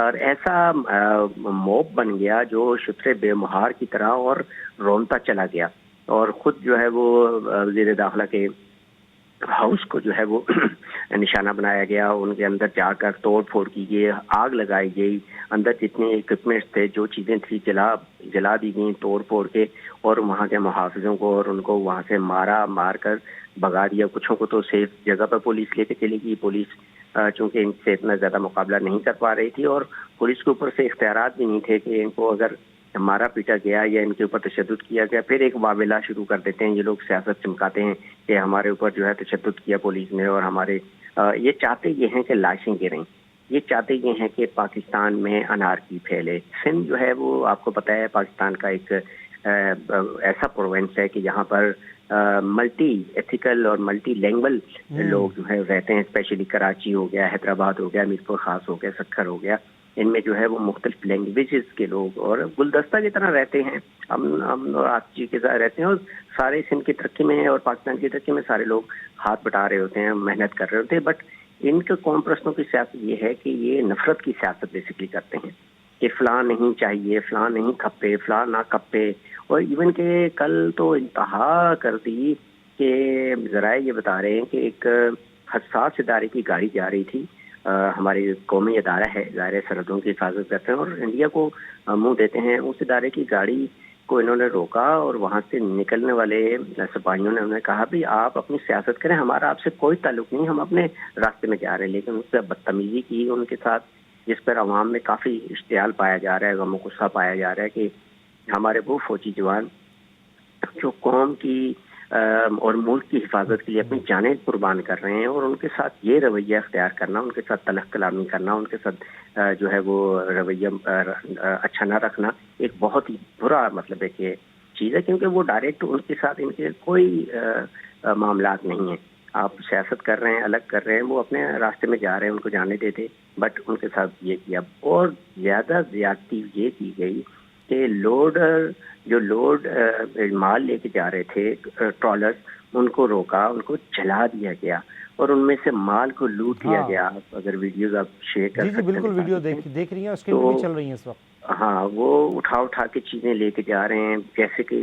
اور ایسا موب بن گیا جو شتر بے مہار کی طرح اور رونتا چلا گیا، اور خود جو ہے وہ وزیر داخلہ کے ہاؤس کو جو ہے وہ نشانہ بنایا گیا، ان کے اندر جا کر توڑ پھوڑ کی گئی، آگ لگائی گئی، اندر جتنے اکوپمنٹس تھے، جو چیزیں تھیں جلا دی گئیں توڑ پھوڑ کے، اور وہاں کے محافظوں کو اور ان کو وہاں سے مار کر بھگا دیا۔ کچھوں کو تو سیف جگہ پر پولیس لے کے چلی گئی، پولیس چونکہ ان سے اتنا زیادہ مقابلہ نہیں کر پا رہی تھی، اور پولیس کے اوپر سے اختیارات بھی نہیں تھے کہ ان کو اگر مارا پیٹا گیا یا ان کے اوپر تشدد کیا گیا، پھر ایک واویلا شروع کر دیتے ہیں یہ لوگ، سیاست چمکاتے ہیں کہ ہمارے اوپر جو ہے تشدد کیا پولیس نے، اور ہمارے یہ چاہتے یہ ہیں کہ لاشیں گریں، یہ چاہتے یہ ہیں کہ پاکستان میں انارکی پھیلے۔ سندھ جو ہے وہ آپ کو پتہ ہے پاکستان کا ایک ایسا پروونس ہے کہ یہاں پر ملٹی ایتھیکل اور ملٹی لینگویج لوگ جو ہے رہتے ہیں، اسپیشلی کراچی ہو گیا، حیدرآباد ہو گیا، میر پور خاص ہو گیا، سکھر ہو گیا، ان میں جو ہے وہ مختلف لینگویجز کے لوگ اور گلدستہ کی طرح رہتے ہیں، ہم اور آپ جی کے ساتھ رہتے ہیں، اور سارے سندھ کی ترقی میں اور پاکستان کی ترقی میں سارے لوگ ہاتھ بٹا رہے ہوتے ہیں، محنت کر رہے ہوتے ہیں، بٹ ان کے قوم پرستوں کی سیاست یہ ہے کہ یہ نفرت کی سیاست بیسکلی کرتے ہیں کہ فلاں نہیں چاہیے، فلاں نہیں کھپے، فلاں نہ کھپے، اور ایون کہ کل تو انتہا کر دی کہ ذرائع یہ بتا رہے ہیں کہ ایک حساس ادارے کی گاڑی جا رہی تھی، ہماری قومی ادارہ ہے، ظاہر سرحدوں کی حفاظت کرتے ہیں اور انڈیا کو منہ دیتے ہیں، اس ادارے کی گاڑی کو انہوں نے روکا اور وہاں سے نکلنے والے سپاہیوں نے انہیں کہا بھی آپ اپنی سیاست کریں، ہمارا آپ سے کوئی تعلق نہیں، ہم اپنے راستے میں جا رہے ہیں، لیکن اس سے بدتمیزی کی ان کے ساتھ، جس پر عوام میں کافی اشتعال پایا جا رہا ہے، غم و غصہ پایا جا رہا ہے کہ ہمارے وہ فوجی جوان جو قوم کی اور ملک کی حفاظت کے لیے اپنی جانیں قربان کر رہے ہیں، اور ان کے ساتھ یہ رویہ اختیار کرنا، ان کے ساتھ تلخ کلامی کرنا، ان کے ساتھ جو ہے وہ رویہ اچھا نہ رکھنا ایک بہت ہی برا مطلب ہے کہ چیز ہے، کیونکہ وہ ڈائریکٹ ان کے ساتھ ان کے کوئی معاملات نہیں ہیں، آپ سیاست کر رہے ہیں، الگ کر رہے ہیں، وہ اپنے راستے میں جا رہے ہیں، ان کو جانے دیتے، بٹ ان کے ساتھ یہ کیا، اور زیادہ زیادتی یہ کی گئی کہ جو لوڈ مال لے کے جا رہے تھے ٹرالرز، ان کو روکا، ان کو جلا دیا گیا، اور ان میں سے مال کو لوٹ لیا گیا۔ اگر ویڈیوز آپ شیئر کر سکتے ہیں، بالکل ویڈیو دیکھ رہی ہیں، اسکرین پہ بھی چل رہی ہیں اس وقت۔ ہاں، وہ اٹھا کے چیزیں لے کے جا رہے ہیں، جیسے کہ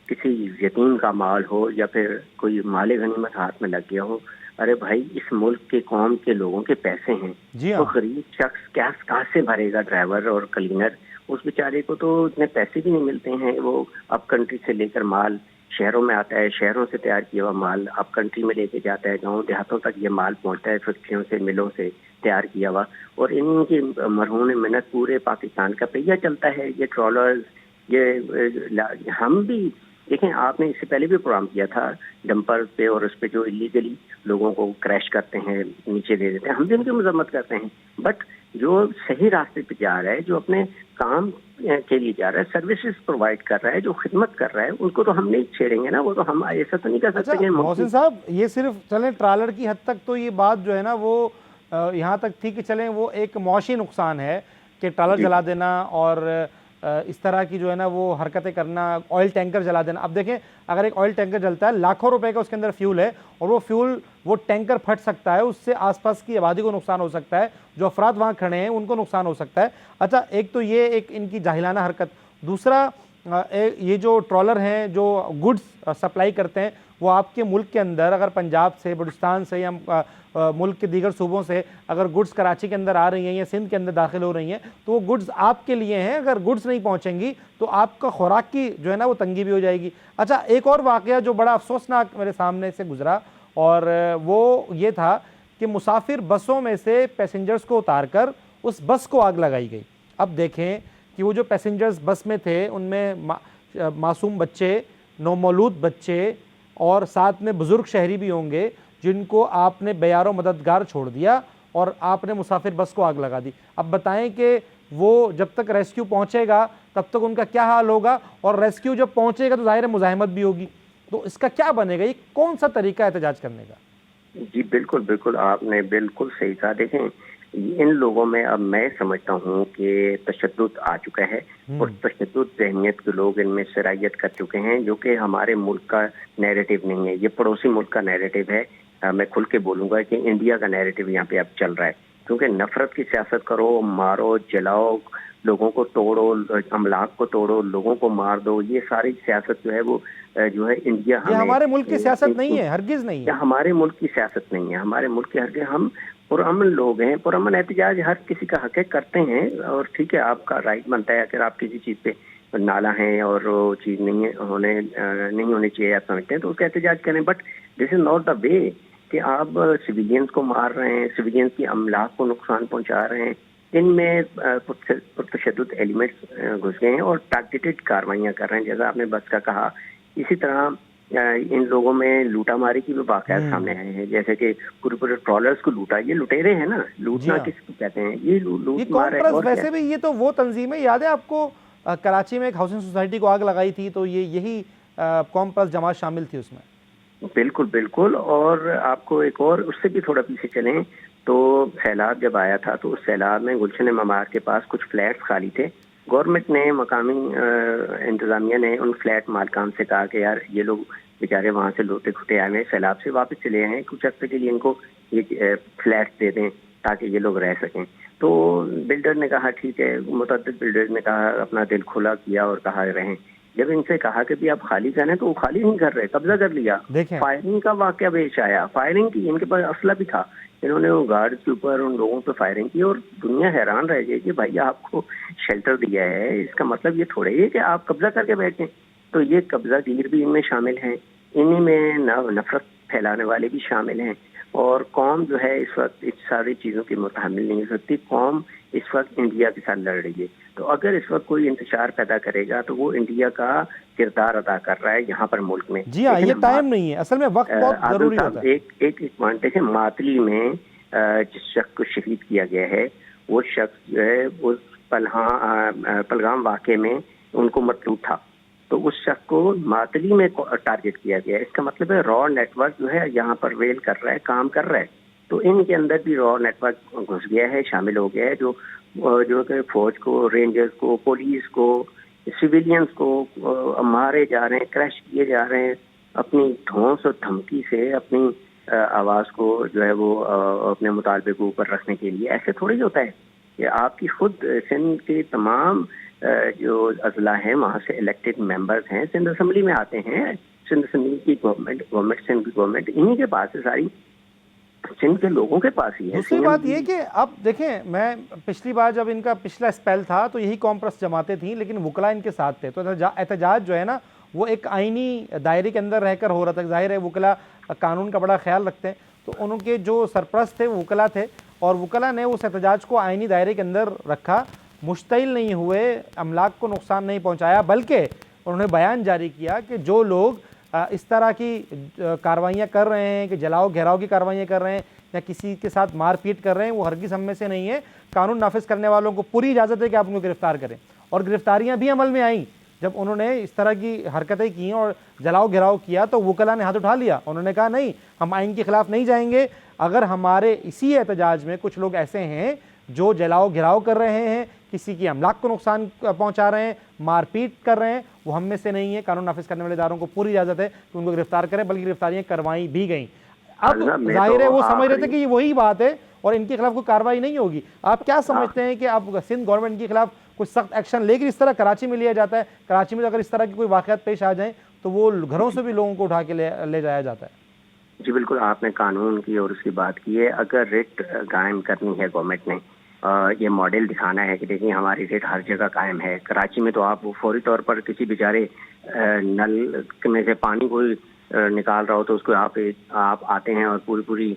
کسی یتیم کا مال ہو یا پھر کوئی مال غنیمت ہاتھ میں لگ گیا ہو۔ ارے بھائی، اس ملک کے قوم کے لوگوں کے پیسے ہیں، تو غریب شخص کہاں سے بھرے گا؟ ڈرائیور اور کلینر، اس بیچارے کو تو اتنے پیسے بھی نہیں ملتے ہیں، وہ اپ کنٹری سے لے کر مال شہروں میں آتا ہے، شہروں سے تیار کیا ہوا مال اپ کنٹری میں لے کے جاتا ہے، گاؤں دیہاتوں تک یہ مال پہنچتا ہے، فیکٹریوں سے، ملوں سے تیار کیا ہوا، اور ان کی مرہون محنت پورے پاکستان کا پہیہ چلتا ہے۔ یہ ٹرالرز، یہ ہم بھی دیکھیں، آپ نے اس سے پہلے بھی پروگرام کیا تھا ڈمپر پہ، اور اس پہ جو ایلیگلی لوگوں کو کریش کرتے ہیں، نیچے دے دیتے ہیں، ہم بھی ان کی مذمت کرتے ہیں، بٹ جو صحیح راستے پہ جا رہا ہے، جو اپنے کام کے لیے جا رہا ہے، سروسز پرووائڈ کر رہا ہے، جو خدمت کر رہا ہے، ان کو تو ہم نہیں چھیڑیں گے نا، وہ تو ہم ایسا تو نہیں کر سکتے کہ محسن صاحب، یہ صرف چلیں ٹرالر کی حد تک تو یہ بات جو ہے نا وہ یہاں تک تھی کہ چلیں وہ ایک معاشی نقصان ہے کہ ٹرالر جلا دینا اور اس طرح کی جو ہے نا وہ حرکتیں کرنا، آئل ٹینکر جلا دینا۔ اب دیکھیں، اگر ایک آئل ٹینکر جلتا ہے، لاکھوں روپے کا اس کے اندر فیول ہے، اور وہ فیول، وہ ٹینکر پھٹ سکتا ہے، اس سے آس پاس کی آبادی کو نقصان ہو سکتا ہے، جو افراد وہاں کھڑے ہیں ان کو نقصان ہو سکتا ہے۔ اچھا، ایک تو یہ ایک ان کی جاہلانہ حرکت، دوسرا یہ جو ٹرالر ہیں جو گڈز سپلائی کرتے ہیں، وہ آپ کے ملک کے اندر اگر پنجاب سے، بلوچستان سے یا ملک کے دیگر صوبوں سے اگر گڈز کراچی کے اندر آ رہی ہیں یا سندھ کے اندر داخل ہو رہی ہیں، تو وہ گڈز آپ کے لیے ہیں، اگر گڈز نہیں پہنچیں گی تو آپ کا خوراک کی جو ہے نا وہ تنگی بھی ہو جائے گی۔ اچھا، ایک اور واقعہ جو بڑا افسوسناک میرے سامنے سے گزرا، اور وہ یہ تھا کہ مسافر بسوں میں سے پیسنجرز کو اتار کر اس بس کو آگ لگائی گئی۔ اب دیکھیں کہ وہ جو پیسنجرز بس میں تھے، ان میں معصوم بچے، نومولود بچے، اور ساتھ میں بزرگ شہری بھی ہوں گے، جن کو آپ نے بے یار و مددگار چھوڑ دیا اور آپ نے مسافر بس کو آگ لگا دی۔ اب بتائیں کہ وہ جب تک ریسکیو پہنچے گا تب تک ان کا کیا حال ہوگا، اور ریسکیو جب پہنچے گا تو ظاہر مزاحمت بھی ہوگی، تو اس کا کیا بنے گا؟ یہ کون سا طریقہ ہے احتجاج کرنے کا؟ جی بالکل، آپ نے بالکل صحیح کہا۔ دیکھیں، ان لوگوں میں اب میں سمجھتا ہوں کہ تشدد آ چکا ہے، اور تشدد ذہنیت کے لوگ ان میں سرایت کر چکے ہیں، جو کہ ہمارے ملک کا نیریٹو نہیں ہے، یہ پڑوسی ملک کا نیریٹو ہے۔ میں کھل کے بولوں گا کہ انڈیا کا نیریٹو یہاں پہ اب چل رہا ہے۔ کیونکہ نفرت کی سیاست کرو، مارو جلاؤ، لوگوں کو توڑو، املاک کو توڑو، لوگوں کو مار دو، یہ ساری سیاست جو ہے انڈیا یہ ہمارے ملک کی سیاست نہیں ہے، ہرگز نہیں ہے، ہمارے ملک کی سیاست نہیں ہے، ہمارے ملک کی ہرگز. ہم پرامن لوگ ہیں، پرامن احتجاج ہر کسی کا حق ہے، کرتے ہیں، اور ٹھیک ہے آپ کا رائٹ بنتا ہے اگر آپ کسی چیز پہ نالا ہیں اور وہ چیز نہیں ہونی چاہیے آپ سمجھتے ہیں تو اس کا احتجاج کریں، but this is not the وے کہ آپ سویلینز کو مار رہے ہیں، سویلینز کی املاک کو نقصان پہنچا رہے ہیں. ان میں پرتشدد ایلیمنٹس گھس گئے ہیں اور ٹارگیٹڈ کاروائیاں کر رہے ہیں، جیسا آپ نے بس کا کہا. اسی طرح ان لوگوں میں لوٹا ماری کی بھی واقعات سامنے آئے ہیں، جیسے کہ پورے ٹرالرز کو لوٹا. یہ لٹیرے ہیں نا، لوٹنا کس کو کہتے ہیں، یہ لوٹ مار ہے. اور ویسے بھی یہ تو وہ تنظیم ہے، یاد ہے آپ کو کراچی میں ایک ہاؤسنگ سوسائٹی کو آگ لگائی تھی تو یہی قوم پرست جماعت شامل تھی اس میں. بالکل بالکل. اور آپ کو ایک اور اس سے بھی تھوڑا پیچھے چلیں تو سیلاب جب آیا تھا تو اس سیلاب میں گلشن ممار کے پاس کچھ فلیٹس خالی تھے. گورنمنٹ نے، مقامی انتظامیہ نے ان فلیٹ مالکان سے کہا کہ یار یہ لوگ بیچارے وہاں سے لوٹے کھٹے آئے ہیں، سیلاب سے واپس چلے آئے ہیں، کچھ عرصے کے لیے ان کو یہ فلیٹس دے دیں تاکہ یہ لوگ رہ سکیں. تو بلڈر نے کہا ٹھیک ہے، متعدد بلڈر نے کہا، اپنا دل کھلا کیا اور کہا رہیں. جب ان سے کہا کہ بھی آپ خالی کریں تو وہ خالی نہیں کر رہے، قبضہ کر لیا. فائرنگ کا واقعہ پیش آیا، فائرنگ کی، ان کے پاس اسلحہ بھی تھا، انہوں نے وہ گارڈ کے اوپر ان لوگوں پہ فائرنگ کی. اور دنیا حیران رہ گئی کہ بھائی آپ کو شیلٹر دیا ہے، اس کا مطلب یہ تھوڑے ہی کہ آپ قبضہ کر کے بیٹھیں. تو یہ قبضہ گیر بھی ان میں شامل ہیں، انہی میں نفرت پھیلانے والے بھی شامل ہیں. اور قوم جو ہے اس وقت اس ساری چیزوں کی متحمل نہیں ہو سکتی. قوم اس وقت انڈیا کے ساتھ لڑ رہی ہے، تو اگر اس وقت کوئی انتشار پیدا کرے گا تو وہ انڈیا کا کردار ادا کر رہا ہے یہاں پر ملک میں. جی ہاں، یہ ٹائم نہیں ہے، اصل میں وقت بہت ضروری ہوتا ہے. ایک پوائنٹ دیکھیں، ماتلی میں جس شخص کو شہید کیا گیا ہے وہ شخص جو ہے وہ پہلگام واقعے میں ان کو مطلوب تھا، تو اس شخص کو ماتلی میں ٹارگٹ کیا گیا. اس کا مطلب ہے را نیٹ ورک جو ہے یہاں پر ویل کر رہا ہے، کام کر رہا ہے. تو ان کے اندر بھی را نیٹ ورک گھس گیا ہے، شامل ہو گیا ہے، جو کہ فوج کو، رینجرز کو، پولیس کو، سویلینز کو مارے جا رہے ہیں، کریش کیے جا رہے ہیں اپنی دھونس اور دھمکی سے، اپنی آواز کو جو ہے وہ اپنے مطالبے کو اوپر رکھنے کے لیے. ایسے تھوڑی ہوتا ہے کہ آپ کی خود سندھ کے تمام جو اضلاع ہیں وہاں سے الیکٹڈ ممبرز ہیں، سندھ اسمبلی میں آتے ہیں. سندھ اسمبلی کی گورنمنٹ سندھ کی گورنمنٹ انہی کے پاس ہے، ساری سندھ کے لوگوں کے پاس ہی ہے. دوسری بات یہ کہ اب دیکھیں، میں پچھلی بار جب ان کا پچھلا اسپیل تھا تو یہی قوم پرست جماعتیں تھیں، لیکن وکلا ان کے ساتھ تھے. تو احتجاج جو ہے نا وہ ایک آئینی دائرے کے اندر رہ کر ہو رہا تھا. ظاہر ہے وکلا قانون کا بڑا خیال رکھتے ہیں، تو ان کے جو سرپرست تھے وہ وکلا تھے، اور وکلا نے اس احتجاج کو آئینی دائرے کے اندر رکھا، مشتعل نہیں ہوئے، املاک کو نقصان نہیں پہنچایا، بلکہ انہوں نے بیان جاری کیا کہ جو لوگ اس طرح کی کاروائیاں کر رہے ہیں کہ جلاؤ گھیراؤ کی کاروائیاں کر رہے ہیں یا کسی کے ساتھ مار پیٹ کر رہے ہیں، وہ ہرگز ہم میں سے نہیں ہے. قانون نافذ کرنے والوں کو پوری اجازت ہے کہ آپ ان کو گرفتار کریں، اور گرفتاریاں بھی عمل میں آئیں. جب انہوں نے اس طرح کی حرکتیں کی اور جلاؤ گھراؤ کیا تو وکلا نے ہاتھ اٹھا لیا. انہوں نے کہا نہیں، ہم آئین کے خلاف نہیں جائیں گے. اگر ہمارے اسی احتجاج میں کچھ لوگ ایسے ہیں جو جلاؤ گھراؤ کر رہے ہیں، کسی کی املاک کو نقصان پہنچا رہے ہیں، مار پیٹ کر رہے ہیں، وہ ہم میں سے نہیں ہے. قانون نافذ کرنے والے اداروں کو پوری اجازت ہے کہ ان کو گرفتار کریں، بلکہ گرفتاریاں کروائی بھی گئیں. اب ظاہر ہے وہ سمجھ رہے تھے کہ یہ وہی بات ہے اور ان کے خلاف کوئی کارروائی نہیں ہوگی. آپ کیا سمجھتے ہیں کہ اب سندھ گورنمنٹ کے خلاف کچھ سخت ایکشن لے کر، اس طرح کراچی میں لیا جاتا ہے؟ کراچی میں اگر اس طرح کی کوئی واقعات پیش آ جائیں تو وہ گھروں سے بھی لوگوں کو اٹھا کے لے جایا جاتا ہے. جی بالکل، آپ نے قانون کی اور اس کی بات کی ہے. اگر ریٹ قائم کرنی ہے گورنمنٹ نے، یہ ماڈل دکھانا ہے کہ دیکھیں ہماری ریٹ ہر جگہ قائم ہے. کراچی میں تو آپ فوری طور پر کسی بیچارے نل میں سے پانی کوئی نکال رہا ہو تو اس کو آپ آتے ہیں اور پوری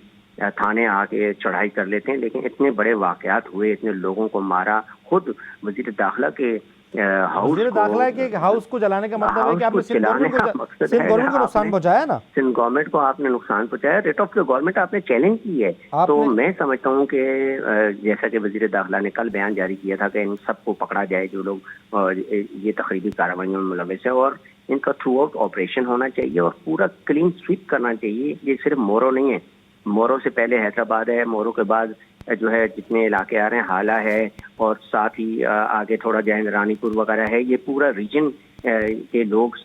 تھانے آ کے چڑھائی کر لیتے ہیں. لیکن اتنے بڑے واقعات ہوئے، اتنے لوگوں کو مارا. خود وزیر داخلہ کے ہاؤس کو جلانے کا مطلب ہے کہ آپ نے سندھ گورنمنٹ کو نقصان پہنچایا نا. سندھ گورنمنٹ کو آپ نے نقصان پہنچایا، ریٹ آف دا گورنمنٹ آپ نے چیلنج کی ہے. تو میں سمجھتا ہوں کہ جیسا کہ وزیر داخلہ نے کل بیان جاری کیا تھا کہ ان سب کو پکڑا جائے جو لوگ یہ تخریبی کارروائیوں میں ملوث ہے، اور ان کا تھرو آؤٹ آپریشن ہونا چاہیے اور پورا کلین سویپ کرنا چاہیے. یہ صرف مورو نہیں ہے، مورو سے پہلے حیدرآباد ہے، مورو کے بعد جو ہے جتنے علاقے آ رہے ہیں حالہ ہے، اور ساتھ ہی آگے تھوڑا جائیں رانی پور وغیرہ ہے. یہ پورا ریجن کے لوگ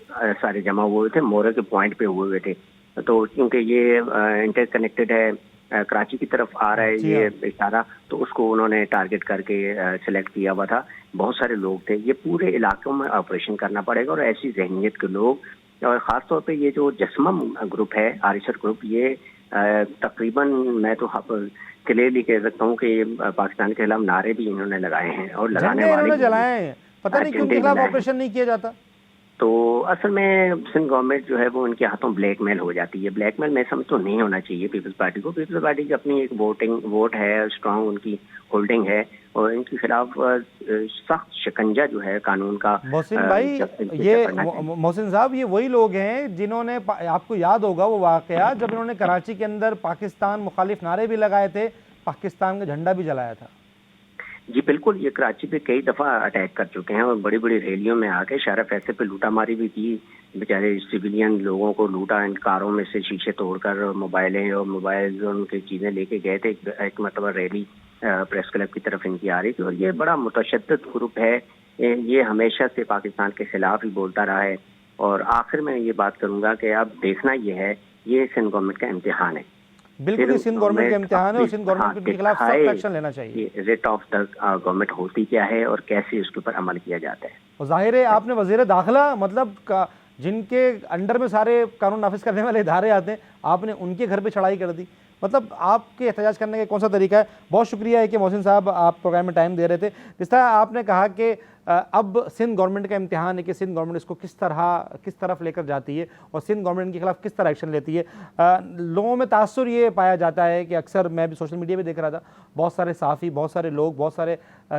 سارے جمع ہوئے تھے، مورو کے پوائنٹ پہ ہوئے تھے. تو کیونکہ یہ انٹر کنیکٹڈ ہے، کراچی کی طرف آ رہا ہے یہ اشارہ، تو اس کو انہوں نے ٹارگٹ کر کے سلیکٹ کیا ہوا تھا. بہت سارے لوگ تھے. یہ پورے علاقوں میں آپریشن کرنا پڑے گا، اور ایسی ذہنیت کے لوگ، اور خاص طور پہ یہ جو جسمم گروپ ہے، آریشر گروپ، یہ تقریباً میں تو کلیئرلی کہہ سکتا ہوں کہ پاکستان کے خلاف نعرے بھی انہوں نے لگائے ہیں، اور لگانے جھنڈے والے انہوں نے جلائے ہیں. پتہ نہیں کیوں ان کے خلاف آپریشن نہیں کیا جاتا. تو اصل میں سندھ گورنمنٹ جو ہے وہ ان کے ہاتھوں بلیک میل ہو جاتی ہے. بلیک میل میں سمجھ تو نہیں ہونا چاہیے پیپلز پارٹی کو. پیپلز پارٹی کی اپنی ایک ووٹ ہے، اسٹرانگ ان کی ہولڈنگ ہے، اور ان کے خلاف سخت شکنجہ جو ہے قانون کا. محسن بھائی، یہ محسن صاحب، یہ وہی لوگ ہیں جنہوں نے، آپ کو یاد ہوگا وہ واقعہ جب انہوں نے کراچی کے اندر پاکستان مخالف نعرے بھی لگائے تھے، پاکستان کا جھنڈا بھی جلایا تھا. جی بالکل، یہ کراچی پہ کئی دفعہ اٹیک کر چکے ہیں، اور بڑی بڑی ریلیوں میں آ کے شارف ایسے پہ لوٹا ماری بھی کی. بیچارے سویلین لوگوں کو لوٹا، ان کاروں میں سے شیشے توڑ کر موبائلیں اور موبائل ان کی چیزیں لے کے گئے تھے. ایک مرتبہ ریلی پریس کلب کی طرف ان کی آ رہی تھی. اور یہ بڑا متشدد گروپ ہے، یہ ہمیشہ سے پاکستان کے خلاف ہی بولتا رہا ہے. اور آخر میں یہ بات کروں گا کہ اب دیکھنا یہ ہے، یہ سندھ گورنمنٹ کا امتحان ہے. بالکل یہ سندھ گورنمنٹ کا امتحان ہے، اور سندھ گورنمنٹ کے خلاف سخت ایکشن لینا چاہیے. ریٹ آف دا گورنمنٹ ہوتی کیا ہے اور کیسے اس کے اوپر عمل کیا جاتا ہے. اور ظاہر ہے آپ نے وزیر داخلہ، مطلب جن کے انڈر میں سارے قانون نافذ کرنے والے ادارے آتے ہیں، آپ نے ان کے گھر پہ چڑھائی کر دی. مطلب آپ کے احتجاج کرنے کا کون سا طریقہ ہے؟ بہت شکریہ ہے کہ محسن صاحب آپ پروگرام میں ٹائم دے رہے تھے. جس طرح آپ نے کہا کہ اب سندھ گورنمنٹ کا امتحان ہے کہ سندھ گورنمنٹ اس کو کس طرف لے کر جاتی ہے، اور سندھ گورنمنٹ کے خلاف کس طرح ایکشن لیتی ہے. لوگوں میں تاثر یہ پایا جاتا ہے کہ اکثر میں بھی سوشل میڈیا پہ دیکھ رہا تھا، بہت سارے صحافی، بہت سارے لوگ، بہت سارے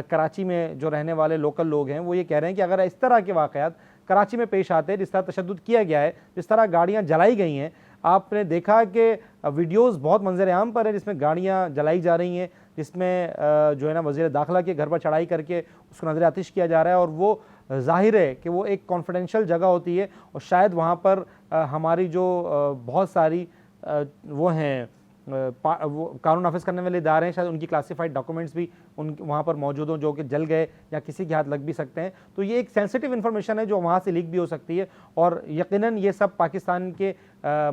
کراچی میں جو رہنے والے لوکل لوگ ہیں، وہ یہ کہہ رہے ہیں کہ اگر اس طرح کے واقعات کراچی میں پیش آتے ہیں، جس طرح تشدد کیا گیا ہے، جس طرح گاڑیاں جلائی گئی ہیں. آپ نے دیکھا کہ ویڈیوز بہت منظر عام پر ہیں جس میں گاڑیاں جلائی جا رہی ہیں، جس میں جو ہے نا وزیر داخلہ کے گھر پر چڑھائی کر کے اس کو نظر آتش کیا جا رہا ہے. اور وہ ظاہر ہے کہ وہ ایک کانفیڈینشیل جگہ ہوتی ہے، اور شاید وہاں پر ہماری جو بہت ساری وہ ہیں وہ قانون نافذ کرنے والے ادارے ہیں، شاید ان کی کلاسیفائڈ ڈاکومنٹس بھی وہاں پر موجود ہوں جو کہ جل گئے یا کسی کے ہاتھ لگ بھی سکتے ہیں. تو یہ ایک سینسٹیو انفارمیشن ہے جو وہاں سے لیک بھی ہو سکتی ہے، اور یقیناً یہ سب پاکستان کے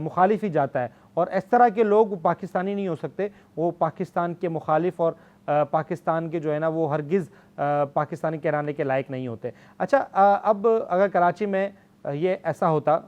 مخالف ہی جاتا ہے. اور اس طرح کے لوگ پاکستانی نہیں ہو سکتے، وہ پاکستان کے مخالف اور پاکستان کے جو ہے نا وہ ہرگز پاکستانی کہلانے کے لائق نہیں ہوتے. اچھا، اب اگر کراچی میں یہ ایسا ہوتا،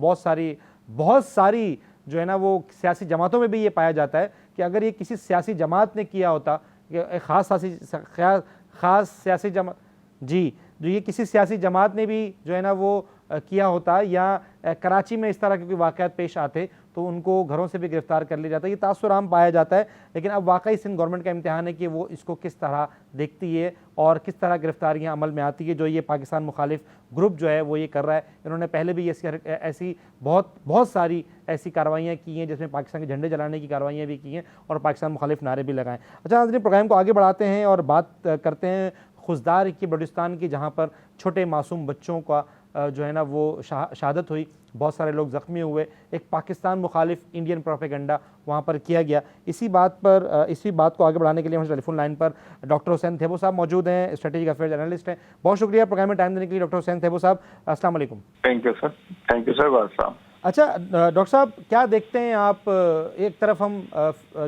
بہت ساری جو ہے نا وہ سیاسی جماعتوں میں بھی یہ پایا جاتا ہے کہ اگر یہ کسی سیاسی جماعت نے کیا ہوتا، کہ ایک خاص سیاسی جماعت، جی، جو یہ کسی سیاسی جماعت نے بھی جو ہے نا وہ کیا ہوتا، یا کراچی میں اس طرح کے کوئی واقعات پیش آتے تو ان کو گھروں سے بھی گرفتار کر لیا جاتا. یہ تاثر عام پایا جاتا ہے. لیکن اب واقعی سندھ گورنمنٹ کا امتحان ہے کہ وہ اس کو کس طرح دیکھتی ہے اور کس طرح گرفتاریاں عمل میں آتی ہے جو یہ پاکستان مخالف گروپ جو ہے وہ یہ کر رہا ہے. انہوں نے پہلے بھی ایسی بہت ساری ایسی کارروائیاں کی ہیں جس میں پاکستان کے جھنڈے جلانے کی کارروائیاں بھی کی ہیں اور پاکستان مخالف نعرے بھی لگائیں. اچھا ناظرین، پروگرام کو آگے بڑھاتے ہیں اور بات کرتے ہیں خزدار کی بلوچستان کی، جہاں پر چھوٹے معصوم بچوں کا جو ہے نا وہ شہادت ہوئی، بہت سارے لوگ زخمی ہوئے. ایک پاکستان مخالف انڈین پروپیگنڈا وہاں پر کیا گیا. اسی بات کو آگے بڑھانے کے لیے ہمارے ٹیلی فون لائن پر ڈاکٹر حسین تھیبو صاحب موجود ہیں، اسٹریٹجک افیئرز انالسٹ ہیں. بہت شکریہ پروگرام میں ٹائم دینے کے لیے ڈاکٹر حسین تھیبو صاحب. السلام علیکم. Thank you sir. وعلیکم. اچھا ڈاکٹر صاحب، کیا دیکھتے ہیں آپ؟ ایک طرف ہم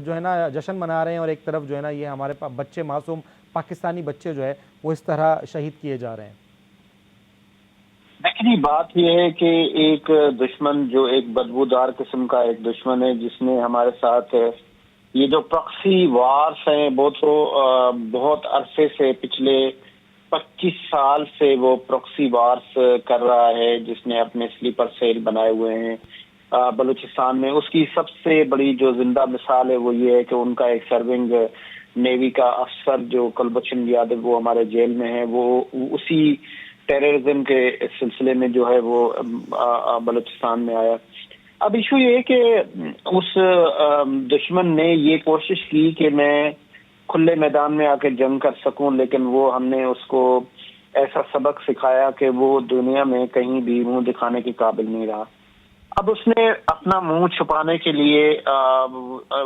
جو ہے نا جشن منا رہے ہیں، اور ایک طرف جو ہے نا یہ ہمارے بچے معصوم پاکستانی بچے جو ہے وہ اس طرح شہید کیے جا رہے ہیں. دیکھیے، بات یہ ہے کہ ایک دشمن جو ایک بدبودار قسم کا ایک دشمن ہے، جس نے ہمارے ساتھ یہ جو پراکسی وارز ہیں وہ تو بہت عرصے سے، پچھلے 25 سال سے وہ پراکسی وارز کر رہا ہے، جس نے اپنے سلیپر سیل بنائے ہوئے ہیں بلوچستان میں. اس کی سب سے بڑی جو زندہ مثال ہے وہ یہ ہے کہ ان کا ایک سرونگ نیوی کا افسر جو کلبھوشن یادو، وہ ہمارے جیل میں ہے. وہ اسی ٹیررزم کے سلسلے میں جو ہے وہ بلوچستان میں آیا. اب ایشو یہ ہے کہ اس دشمن نے یہ کوشش کی کہ میں کھلے میدان میں آ کے جنگ کر سکوں، لیکن وہ ہم نے اس کو ایسا سبق سکھایا کہ وہ دنیا میں کہیں بھی منہ دکھانے کے قابل نہیں رہا. اب اس نے اپنا منہ چھپانے کے لیے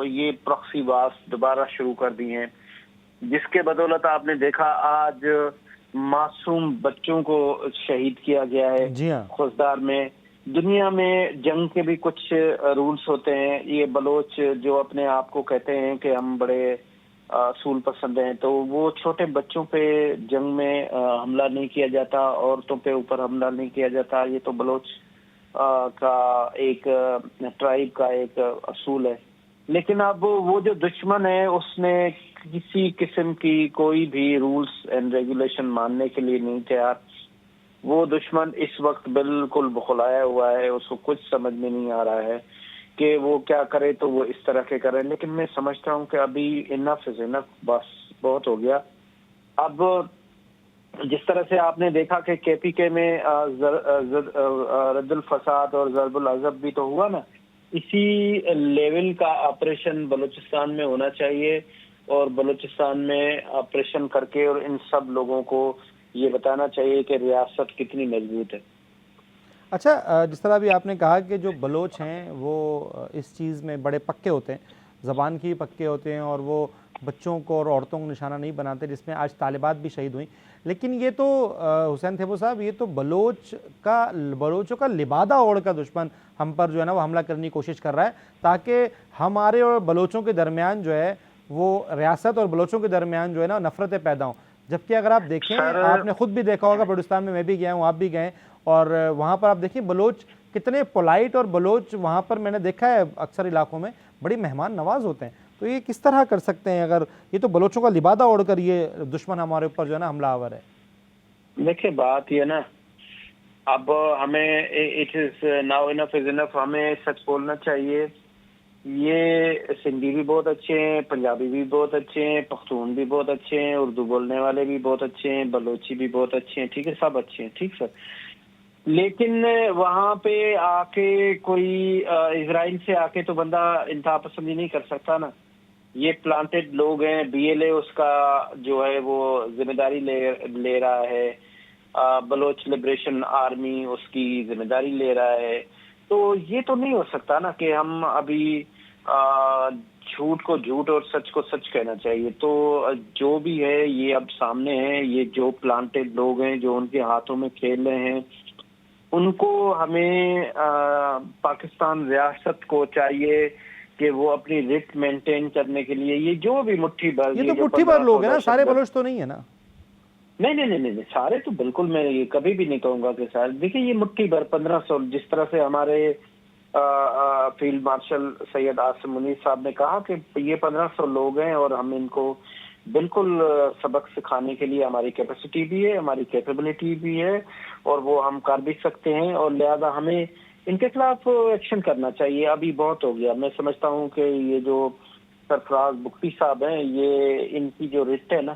یہ پراکسی وارز دوبارہ شروع کر دی ہیں، جس کے بدولت آپ نے دیکھا آج معصوم بچوں کو شہید کیا گیا ہے. جی ہاں. خزدار میں دنیا میں جنگ کے بھی کچھ رولز ہوتے ہیں. یہ بلوچ جو اپنے آپ کو کہتے ہیں کہ ہم بڑے اصول پسند ہیں, تو وہ چھوٹے بچوں پہ جنگ میں حملہ نہیں کیا جاتا, عورتوں پہ اوپر حملہ نہیں کیا جاتا. یہ تو بلوچ کا ایک ٹرائب کا ایک اصول ہے. لیکن اب وہ جو دشمن ہے اس نے کسی قسم کی کوئی بھی رولز اینڈ ریگولیشن ماننے کے لیے نہیں تیار. وہ دشمن اس وقت بالکل بخلایا ہوا ہے, اس کو کچھ سمجھ میں نہیں آ رہا ہے کہ وہ کیا کرے تو وہ اس طرح کے کرے. لیکن میں سمجھتا ہوں کہ ابھی انف از انف, بس بہت ہو گیا. اب جس طرح سے آپ نے دیکھا کہ کے پی کے میں رد الفساد اور ضرب العضب بھی تو ہوا نا, اسی لیول کا آپریشن بلوچستان میں ہونا چاہیے, اور بلوچستان میں آپریشن کر کے اور ان سب لوگوں کو یہ بتانا چاہیے کہ ریاست کتنی مضبوط ہے. اچھا, جس طرح بھی آپ نے کہا کہ جو بلوچ ہیں وہ اس چیز میں بڑے پکے ہوتے ہیں, زبان کی پکے ہوتے ہیں, اور وہ بچوں کو اور عورتوں کو نشانہ نہیں بناتے, جس میں آج طالبات بھی شہید ہوئیں. لیکن یہ تو حسین تھیبو صاحب, یہ تو بلوچوں کا لبادہ اوڑھ کا دشمن ہم پر جو ہے نا وہ حملہ کرنے کی کوشش کر رہا ہے, تاکہ ہمارے اور بلوچوں کے درمیان جو ہے وہ ریاست اور بلوچوں کے درمیان جو ہے نا نفرتیں پیدا ہوں. جبکہ اگر آپ دیکھیں, آپ نے خود بھی دیکھا ہوگا بلوچستان میں بھی گیا ہوں, آپ بھی گئے, اور وہاں پر آپ دیکھیں بلوچ کتنے پولائٹ, اور بلوچ وہاں پر میں نے دیکھا ہے اکثر علاقوں میں بڑی مہمان نواز ہوتے ہیں. تو یہ کس طرح کر سکتے ہیں اگر یہ تو بلوچوں کا لبادہ اوڑھ کر یہ دشمن ہمارے اوپر جو ہے نا حملہ آور ہے؟ دیکھیں بات یہ نا, اب ہمیں اٹ از ناؤ انف از انف, ہمیں سچ بولنا چاہیے. یہ سندھی بھی بہت اچھے ہیں, پنجابی بھی بہت اچھے ہیں, پختون بھی بہت اچھے ہیں, اردو بولنے والے بھی بہت اچھے ہیں, بلوچی بھی بہت اچھے ہیں, ٹھیک ہے, سب اچھے ہیں, ٹھیک سر. لیکن وہاں پہ آ کے کوئی اسرائیل سے آ کے تو بندہ انتہا پسندی نہیں کر سکتا نا. یہ پلانٹڈ لوگ ہیں, بی ایل اے اس کا جو ہے وہ ذمہ داری لے رہا ہے, بلوچ لبریشن آرمی اس کی ذمہ داری لے رہا ہے. تو یہ تو نہیں ہو سکتا نا کہ ہم ابھی جھوٹ کو جھوٹ اور سچ کو سچ کہنا چاہیے. تو جو بھی ہے یہ اب سامنے ہے, یہ جو پلانٹڈ لوگ ہیں جو ان کے ہاتھوں میں کھیل رہے ہیں, ان کو ہمیں پاکستان ریاست کو چاہیے کہ وہ اپنی رٹ مینٹین کرنے کے لیے یہ جو بھی مٹھی بھر, یہ تو مٹھی بھر لوگ ہیں نا, سارے بلوچ تو نہیں ہے نا. نہیں, سارے تو بالکل میں یہ کبھی بھی نہیں کہوں گا کہ سارے. دیکھیں یہ مٹھی بھر 1500, جس طرح سے ہمارے فیلڈ مارشل سید عاصم منیر صاحب نے کہا کہ یہ 1500 لوگ ہیں, اور ہم ان کو بالکل سبق سکھانے کے لیے ہماری کیپیسٹی بھی ہے, ہماری کیپیبلٹی بھی ہے, اور وہ ہم کر بھی سکتے ہیں, اور لہذا ہمیں ان کے خلاف ایکشن کرنا چاہیے. ابھی بہت ہو گیا. میں سمجھتا ہوں کہ یہ جو سرفراز بگٹی صاحب ہیں, یہ ان کی جو رٹ ہے نا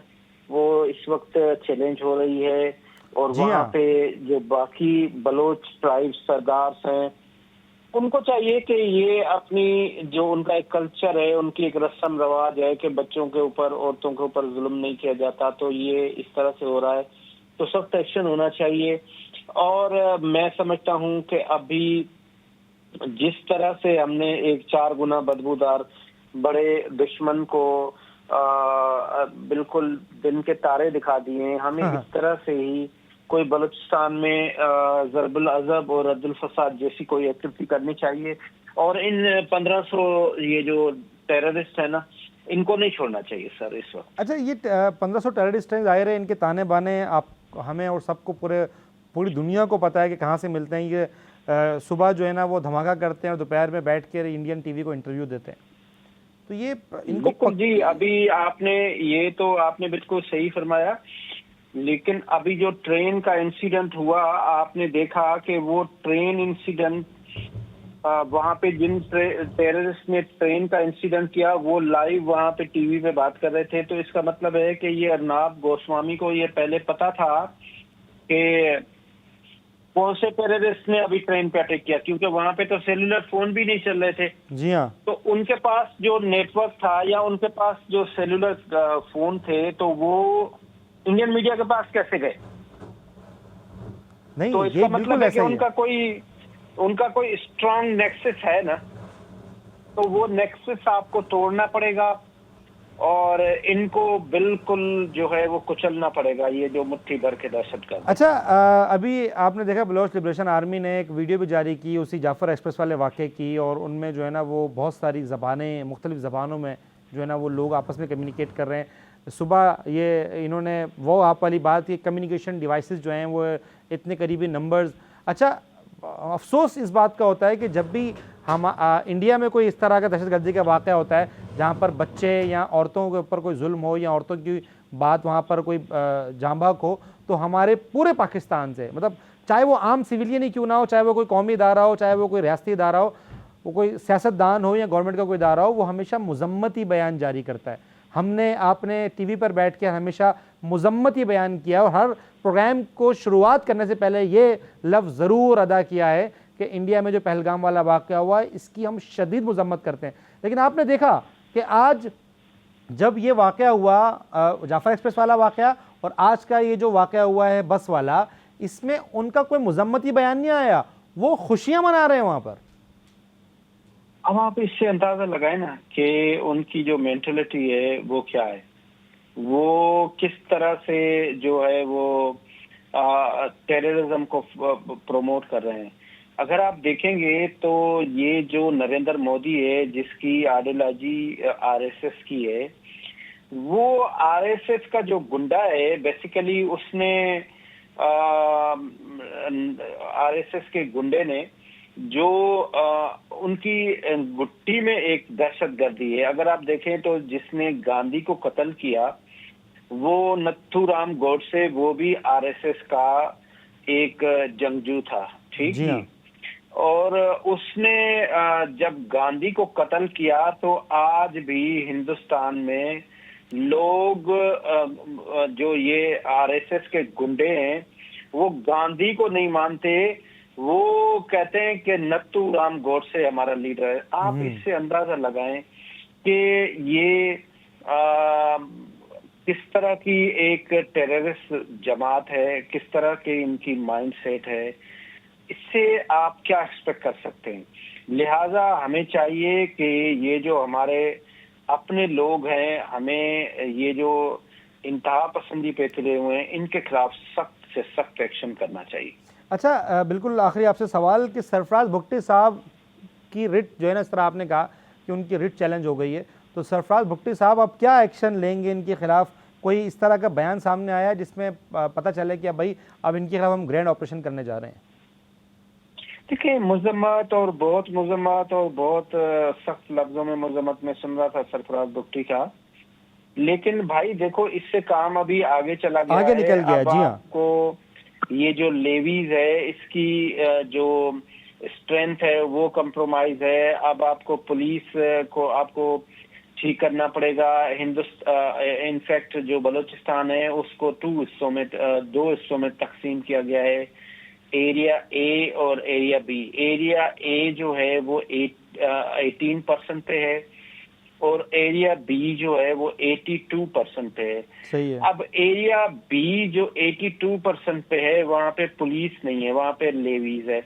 وہ اس وقت چیلنج ہو رہی ہے, اور وہاں پہ جو باقی بلوچ ٹرائب سردارس ہیں ان کو چاہیے کہ یہ اپنی جو ان کا ایک کلچر ہے, ان کی ایک رسم رواج ہے کہ بچوں کے اوپر, عورتوں کے اوپر ظلم نہیں کیا جاتا, تو یہ اس طرح سے ہو رہا ہے تو سخت ایکشن ہونا چاہیے. اور میں سمجھتا ہوں کہ ابھی جس طرح سے ہم نے ایک 4 گنا بدبودار بڑے دشمن کو بالکل دن کے تارے دکھا دیے ہیں, ہمیں اس طرح سے ہی کوئی بلوچستان میں ضرب العضب اور رد الفساد جیسی کوئی ایکٹیویٹی کرنی چاہیے, اور ان 1500 یہ جو ٹیررسٹ ہیں نا ان کو نہیں چھوڑنا چاہیے سر اس وقت. اچھا, یہ 1500 ٹیررسٹ ہیں, ظاہر ہے ان کے تانے بانے آپ ہمیں اور سب کو پوری دنیا کو پتہ ہے کہ کہاں سے ملتے ہیں. یہ صبح جو ہے نا وہ دھماکہ کرتے ہیں اور دوپہر میں بیٹھ کے انڈین ٹی وی کو انٹرویو دیتے ہیں. تو یہ ان کو جی ابھی آپ نے یہ تو آپ نے بالکل صحیح فرمایا, لیکن ابھی جو ٹرین کا انسیڈنٹ ہوا آپ نے دیکھا کہ وہ ٹرین انسیڈنٹ وہاں پہ جن ٹیررسٹ نے ٹرین کا انسیڈنٹ کیا وہ لائیو وہاں پہ ٹی وی پہ بات کر رہے تھے. تو اس کا مطلب ہے کہ یہ ارناب گوسوامی کو یہ پہلے پتا تھا کہ کون سے ٹیررسٹ نے ابھی ٹرین پہ اٹیک کیا, کیونکہ وہاں پہ تو سیلولر فون بھی نہیں چل رہے تھے. جی ہاں, تو ان کے پاس جو نیٹ ورک تھا یا ان کے پاس جو سیلولر فون تھے تو وہ انڈین میڈیا کے پاس کیسے گئے؟ نہیں, تو اس کا مطلب ہے کہ ان کا کوئی اسٹرانگ نیکسس ہے نا, تو وہ نیکسس آپ کو توڑنا پڑے گا, اور ان کو بالکل جو ہے وہ کچلنا پڑے گا، یہ جو مٹھی بھر کے دہشت گرد۔ اچھا، ابھی آپ نے دیکھا بلوچ لبریشن آرمی نے ایک ویڈیو بھی جاری کی اسی جعفر ایکسپریس والے واقعے کی، اور ان میں جو ہے نا وہ بہت ساری زبانیں، مختلف زبانوں میں جو ہے نا وہ لوگ آپس میں کمیونیکیٹ کر رہے ہیں۔ صبح یہ انہوں نے وہ آپ والی بات کی، کمیونیکیشن ڈیوائسز جو ہیں وہ اتنے قریبی نمبرز۔ اچھا، افسوس اس بات کا ہوتا ہے کہ جب بھی ہم انڈیا میں کوئی اس طرح کا دہشت گردی کا واقعہ ہوتا ہے جہاں پر بچے یا عورتوں کے اوپر کوئی ظلم ہو یا عورتوں کی بات وہاں پر کوئی جاں بحق ہو، تو ہمارے پورے پاکستان سے، مطلب چاہے وہ عام سویلین ہی کیوں نہ ہو، چاہے وہ کوئی قومی ادارہ ہو، چاہے وہ کوئی ریاستی ادارہ ہو، وہ کوئی سیاستدان ہو یا گورنمنٹ کا کوئی ادارہ ہو، وہ ہمیشہ مذمتی بیان جاری کرتا ہے۔ ہم نے آپ نے ٹی وی پر بیٹھ کے ہمیشہ مذمتی بیان کیا، اور ہر پروگرام کو شروعات کرنے سے پہلے یہ لفظ ضرور ادا کیا ہے کہ انڈیا میں جو پہلگام والا واقعہ ہوا ہے اس کی ہم شدید مذمت کرتے ہیں۔ لیکن آپ نے دیکھا کہ آج جب یہ واقعہ ہوا، جعفر ایکسپریس والا واقعہ، اور آج کا یہ جو واقعہ ہوا ہے بس والا، اس میں ان کا کوئی مذمتی بیان نہیں آیا، وہ خوشیاں منا رہے ہیں وہاں پر۔ اب آپ اس سے اندازہ لگائیں نا کہ ان کی جو مینٹلٹی ہے وہ کیا ہے، وہ کس طرح سے جو ہے وہ ٹیررزم کو پروموٹ کر رہے ہیں۔ اگر آپ دیکھیں گے تو یہ جو نریندر مودی ہے، جس کی آئیڈیالوجی آر ایس ایس کی ہے، وہ آر ایس ایس کا جو گنڈا ہے بیسیکلی اس نے آر ایس ایس کے گنڈے نے جو ان کی گٹی میں ایک دہشت گردی ہے۔ اگر آپ دیکھیں تو جس نے گاندھی کو قتل کیا وہ نتھو رام گوڈسے، وہ بھی آر ایس ایس کا ایک جنگجو تھا، ٹھیک جی ہاں۔ اور اس نے جب گاندھی کو قتل کیا تو آج بھی ہندوستان میں لوگ جو یہ آر ایس ایس کے گنڈے ہیں وہ گاندھی کو نہیں مانتے، وہ کہتے ہیں کہ نتھو رام گوڈسے ہمارا لیڈر ہے۔ آپ اس سے اندازہ لگائیں کہ یہ کس طرح کی ایک ٹیررسٹ جماعت ہے، کس طرح کی ان کی مائنڈ سیٹ ہے۔ اس سے آپ کیا ایکسپیکٹ کر سکتے ہیں؟ لہٰذا ہمیں چاہیے کہ یہ جو ہمارے اپنے لوگ ہیں، ہمیں یہ جو انتہا پسندی پہ تلے ہوئے ہیں ان کے خلاف سخت سے سخت ایکشن کرنا چاہیے۔ اچھا، بالکل آخری آپ سے سوال کہ سرفراز بھگٹی صاحب کی رٹ جو ہے نا، اس طرح آپ نے کہا کہ ان کی رٹ چیلنج ہو گئی ہے، تو سرفراز بھگٹی صاحب اب کیا ایکشن لیں گے ان کے خلاف؟ کوئی اس طرح کا بیان سامنے آیا جس میں پتہ چلے کہ بھائی اب ان کے خلاف ہم گرینڈ آپریشن کرنے جا رہے ہیں؟ دیکھیں، مذمت اور بہت سخت لفظوں میں مذمت میں سن رہا تھا سرفراز بھگٹی کا، لیکن بھائی دیکھو اس سے کام ابھی آگے چلا گیا ہے، آگے نکل گیا۔ جی ہاں، آپ کو یہ جو لیویز ہے اس کی جو اسٹرینتھ ہے وہ کمپرومائز ہے۔ اب آپ کو پولیس کو آپ کو ٹھیک کرنا پڑے گا۔ انفیکٹ جو بلوچستان ہے اس کو دو حصوں میں تقسیم کیا گیا ہے، ایریا اے اور ایریا بی۔ ایریا اے جو ہے وہ 18% پہ ہے اور ایریا بی جو ہے وہ 82% پہ ہے۔ صحیح ہے۔ اب ایریا بی جو 82% پہ ہے وہاں پہ پولیس نہیں ہے، وہاں پہ لیویز ہے۔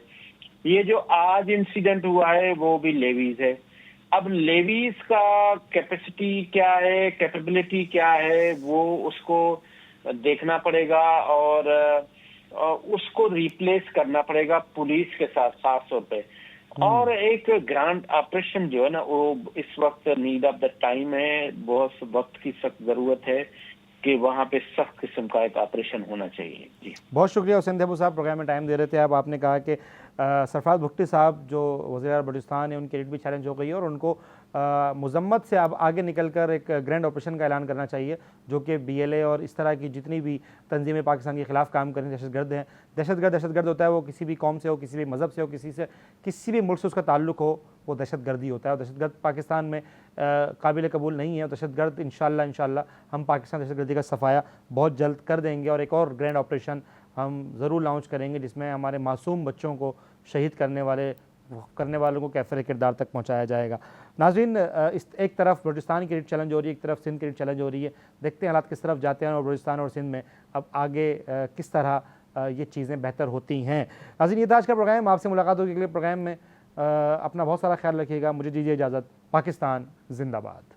یہ جو آج انسیڈنٹ ہوا ہے وہ بھی لیویز ہے۔ اب لیویز کا کیپیسٹی کیا ہے، کیپیبلٹی کیا ہے، وہ اس کو دیکھنا پڑے گا اور اس کو ریپلیس کرنا پڑے گا پولیس کے ساتھ خاص طور پہ۔ اور ایک گرانڈ آپریشن جو ہے نا وہ اس وقت نیڈ آف دا ٹائم ہے، بہت وقت کی سخت ضرورت ہے کہ وہاں پہ سخت قسم کا ایک آپریشن ہونا چاہیے۔ جی بہت شکریہ حسین دیبو صاحب، پروگرام میں ٹائم دے رہے تھے آپ نے کہا کہ سرفراز بھگٹی صاحب جو وزیر اعلیٰ بلوچستان ہیں ان کی ریٹ بھی چیلنج ہو گئی ہے اور ان کو مذمت سے اب آگے نکل کر ایک گرینڈ آپریشن کا اعلان کرنا چاہیے، جو کہ بی ایل اے اور اس طرح کی جتنی بھی تنظیمیں پاکستان کے خلاف کام کریں دہشت گرد ہیں۔ دہشت گرد ہوتا ہے وہ کسی بھی قوم سے ہو، کسی بھی مذہب سے ہو، کسی بھی ملک سے اس کا تعلق ہو، وہ دہشت گردی ہوتا ہے، اور دہشت گرد پاکستان میں قابل قبول نہیں ہے۔ دہشت گرد انشاءاللہ ہم پاکستان دہشت گردی کا صفایا بہت جلد کر دیں گے، اور ایک اور گرینڈ آپریشن ہم ضرور لانچ کریں گے جس میں ہمارے معصوم بچوں کو شہید کرنے والوں کو کیفر کردار تک پہنچایا جائے گا۔ ناظرین، ایک طرف بلوچستان کی ریٹ چیلنج ہو رہی ہے، ایک طرف سندھ کی ریٹ چیلنج ہو رہی ہے، دیکھتے ہیں حالات کس طرف جاتے ہیں اور بلوچستان اور سندھ میں اب آگے کس طرح یہ چیزیں بہتر ہوتی ہیں۔ ناظرین، یہ تھا آج کا پروگرام، آپ سے ملاقات ہوگی اگلے پروگرام میں۔ اپنا بہت سارا خیال رکھیے گا، مجھے دیجیے اجازت۔ پاکستان زندہ باد۔